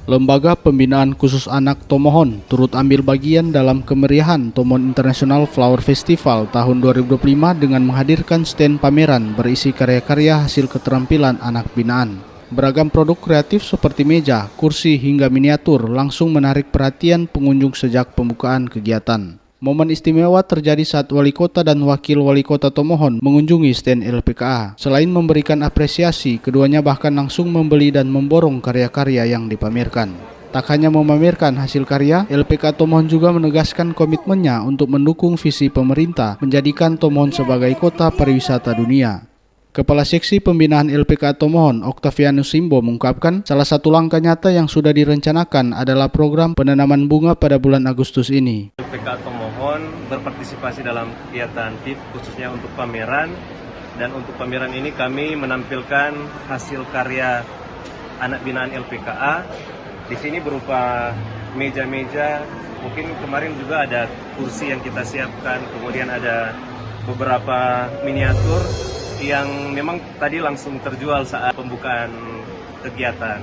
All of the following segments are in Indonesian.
Lembaga Pembinaan Khusus Anak Tomohon turut ambil bagian dalam kemeriahan Tomohon International Flower Festival tahun 2025 dengan menghadirkan stand pameran berisi karya-karya hasil keterampilan anak binaan. Beragam produk kreatif seperti meja, kursi hingga miniatur langsung menarik perhatian pengunjung sejak pembukaan kegiatan. Momen istimewa terjadi saat Wali Kota dan Wakil Wali Kota Tomohon mengunjungi stand LPKA. Selain memberikan apresiasi, keduanya bahkan langsung membeli dan memborong karya-karya yang dipamerkan. Tak hanya memamerkan hasil karya, LPKA Tomohon juga menegaskan komitmennya untuk mendukung visi pemerintah menjadikan Tomohon sebagai kota pariwisata dunia. Kepala Seksi Pembinaan LPKA Tomohon, Octavianus Simbo, mengungkapkan salah satu langkah nyata yang sudah direncanakan adalah program penanaman bunga pada bulan Agustus ini. LPKA Tomohon berpartisipasi dalam kegiatan TIF khususnya untuk pameran, dan untuk pameran ini kami menampilkan hasil karya anak binaan LPKA. Di sini berupa meja-meja, mungkin kemarin juga ada kursi yang kita siapkan, kemudian ada beberapa miniatur yang memang tadi langsung terjual saat pembukaan kegiatan.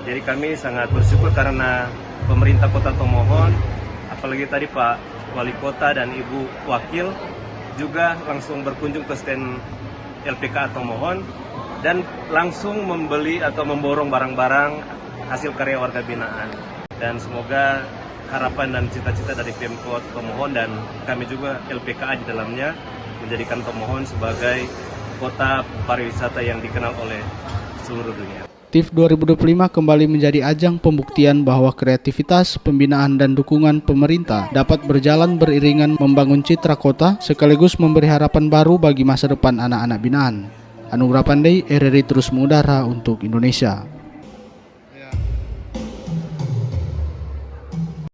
Jadi kami sangat bersyukur karena pemerintah Kota Tomohon, apalagi tadi Pak Wali Kota dan Ibu Wakil juga langsung berkunjung ke stand LPKA Tomohon dan langsung membeli atau memborong barang-barang hasil karya warga binaan. Dan semoga harapan dan cita-cita dari Pemkot Tomohon dan kami juga LPKA di dalamnya menjadikan Tomohon sebagai kota pariwisata yang dikenal oleh seluruh dunia. TIF 2025 kembali menjadi ajang pembuktian bahwa kreativitas, pembinaan dan dukungan pemerintah dapat berjalan beriringan membangun citra kota sekaligus memberi harapan baru bagi masa depan anak-anak binaan. Anugrah Pandey, RRI terus mengudara untuk Indonesia.